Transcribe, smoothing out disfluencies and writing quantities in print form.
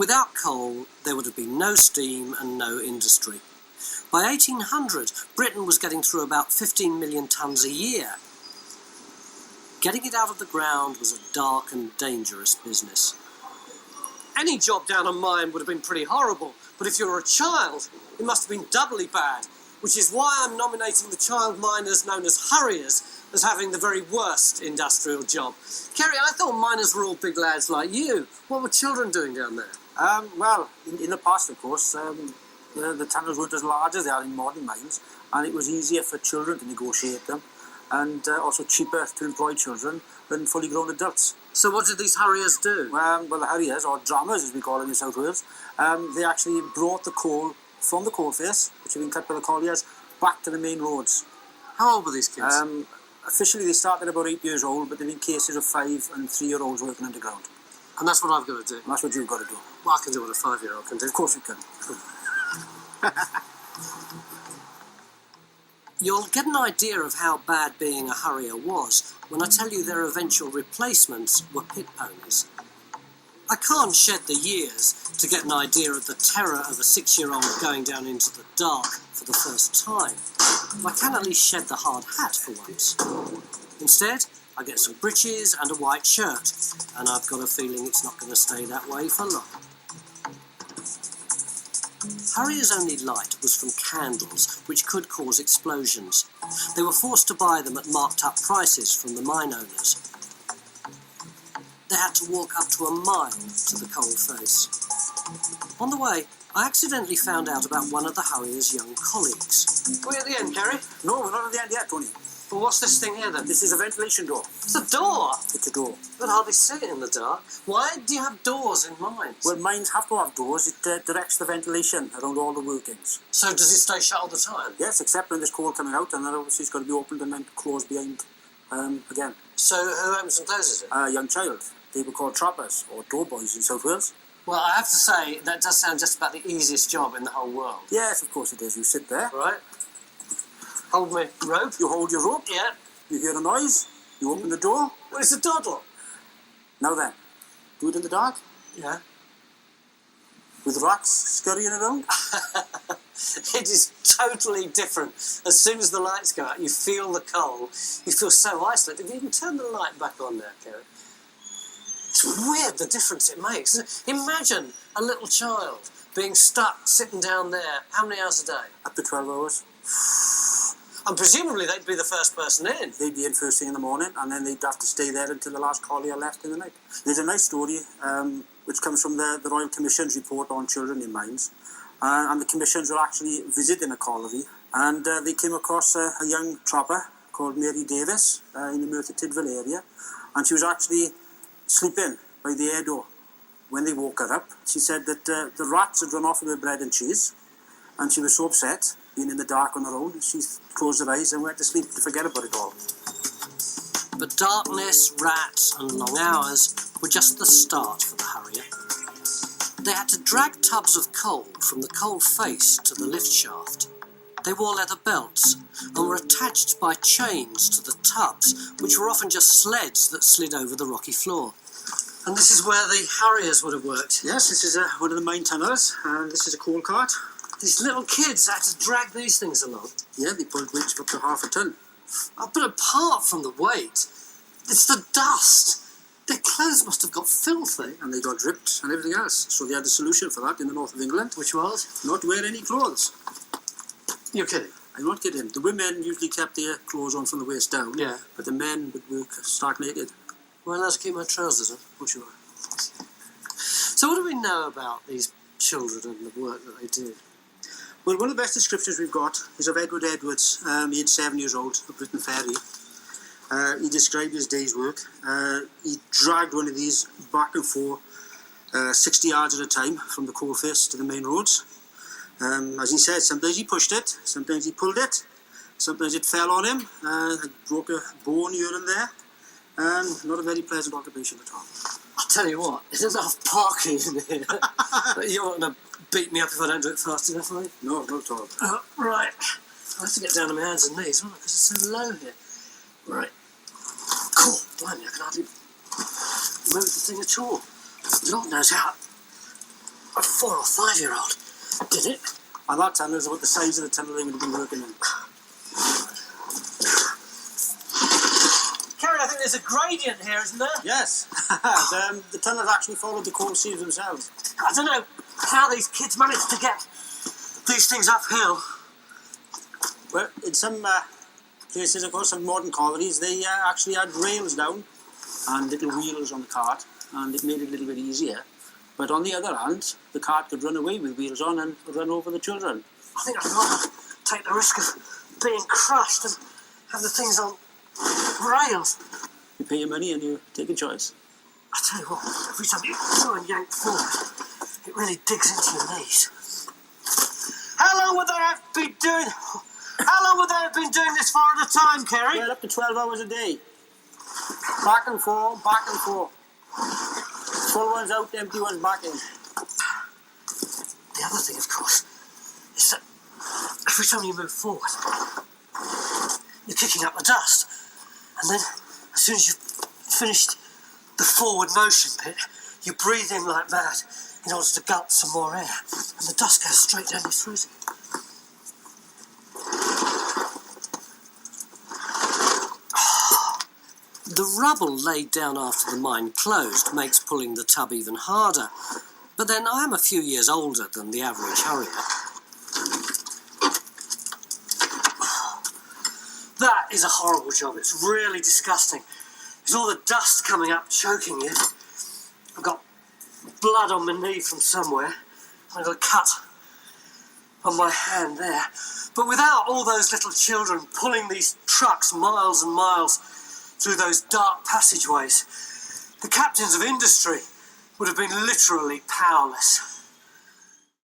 Without coal, there would have been no steam and no industry. By 1800, Britain was getting through about 15 million tonnes a year. Getting it out of the ground was a dark and dangerous business. Any job down a mine would have been pretty horrible, but if you were a child, it must have been doubly bad, which is why I'm nominating the child miners known as Harriers as having the very worst industrial job. Kerry, I thought miners were all big lads like you. What were children doing down there? Well, in the past, of course, the tunnels weren't as large as they are in modern mines, and it was easier for children to negotiate them, and also cheaper to employ children than fully grown adults. So what did these Harriers do? Well, the Harriers, or drummers as we call them in South Wales, they actually brought the coal from the coalface, which had been cut by the colliers, back to the main roads. How old were these kids? Officially they started about 8 years old, but there have been cases of 5 and 3-year-olds working underground. And that's what I've got to do? And that's what you've got to do. Well, I can do what a 5-year-old can do. Of course you can. You'll get an idea of how bad being a Harrier was when I tell you their eventual replacements were pit ponies. I can't shed the years to get an idea of the terror of a 6-year-old going down into the dark for the first time. But I can at least shed the hard hat for once. Instead, I get some breeches and a white shirt, and I've got a feeling it's not going to stay that way for long. Harriers' only light was from candles, which could cause explosions. They were forced to buy them at marked-up prices from the mine owners. They had to walk up to a mile to the coal face. On the way, I accidentally found out about one of the Harriers' young colleagues. Are we at the end, Kerry? No, we're not at the end yet, Tony. Well, what's this thing here, then? This is a ventilation door. It's a door? It's a door. But hardly see it in the dark. Why do you have doors in mines? Well, mines have to have doors. It directs the ventilation around all the workings. So does it stay shut all the time? Yes, except when there's coal coming out, and then obviously it's got to be opened and then closed behind again. So who opens and closes it? A young child. They were called trappers, or door boys in South Wales. Well, I have to say, that does sound just about the easiest job in the whole world. Yes, of course it is. You sit there. Right. Hold my rope. You hold your rope. Yeah. You hear a noise. You open the door. Well, it's a doddle. Now then, do it in the dark. Yeah. With rats scurrying around. It is totally different. As soon as the lights go out, you feel the coal. You feel so isolated. Have you even turned the light back on there, Kerry? It's weird the difference it makes. Imagine a little child being stuck sitting down there. How many hours a day? Up to 12 hours. And presumably they'd be the first person in. They'd be in first thing in the morning, and then they'd have to stay there until the last collier left in the night. There's a nice story which comes from the Royal Commission's report on children in mines. And the commissions were actually visiting a colliery, and they came across a young trapper called Mary Davis in the Merthyr Tydfil area, and she was actually sleeping by the air door. When they woke her up, she said that the rats had run off with her bread and cheese, and she was so upset, being in the dark on her own, she closed her eyes and went to sleep to forget about it all. But darkness, rats and long hours were just the start for the Harrier. They had to drag tubs of coal from the coal face to the lift shaft. They wore leather belts and were attached by chains to the tubs, which were often just sleds that slid over the rocky floor. And this is where the Harriers would have worked. Yes, this is one of the mine tunnels, and this is a coal cart. These little kids had to drag these things along. Yeah, they pulled weights of up to half a ton. Oh, but apart from the weight, it's the dust. Their clothes must have got filthy. And they got dripped and everything else. So they had a solution for that in the north of England. Which was? Not wear any clothes. You're kidding? I'm not kidding. The women usually kept their clothes on from the waist down. Yeah. But the men would work stark naked. Well, let's keep my trousers on. For sure. So what do we know about these children and the work that they did? Well, one of the best descriptions we've got is of Edward Edwards, aged 7 years old, of Britain Ferry. He described his day's work. He dragged one of these back and forth 60 yards at a time from the coalface to the main roads. As he said, sometimes he pushed it, sometimes he pulled it, sometimes it fell on him, broke a bone here and there. Not a very pleasant occupation at all. I'll tell you what, there's enough parking in here. You aren't going to beat me up if I don't do it fast enough, are you? No, not at all. Right. I have to get down on my hands and knees, because it's so low here. Right. Cool. Blimey, I can hardly move the thing at all. Lord knows how. a 4 or 5 year old did it. And that tunnel is about the size of the tunnel they would have been working in. Kerry, I think there's a gradient here, isn't there? Yes. The tunnels actually followed the coal seams themselves. I don't know how these kids managed to get these things uphill. Well, in some places, of course, some modern colonies, they actually had rails down and little wheels on the cart, and it made it a little bit easier. But on the other hand, the cart could run away with wheels on and run over the children. I think I'd rather take the risk of being crushed and have the things on rails. You pay your money and you take a choice. I tell you what, every time you try and yank forward, it really digs into your knees. How long would they have been doing? How long would they have been doing this for at a time, Kerry? Well, up to 12 hours a day. Back and forth, back and forth. Full ones out, empty ones back in. The other thing, of course, is that every time you move forward, you're kicking up the dust. And then, as soon as you've finished the forward motion bit, you breathe in like mad in order to gulp some more air. And the dust goes straight down your throat. The rubble laid down after the mine closed makes pulling the tub even harder. But then I am a few years older than the average Harrier. That is a horrible job. It's really disgusting. There's all the dust coming up, choking you. I've got blood on my knee from somewhere. I've got a cut on my hand there. But without all those little children pulling these trucks miles and miles through those dark passageways, the captains of industry would have been literally powerless.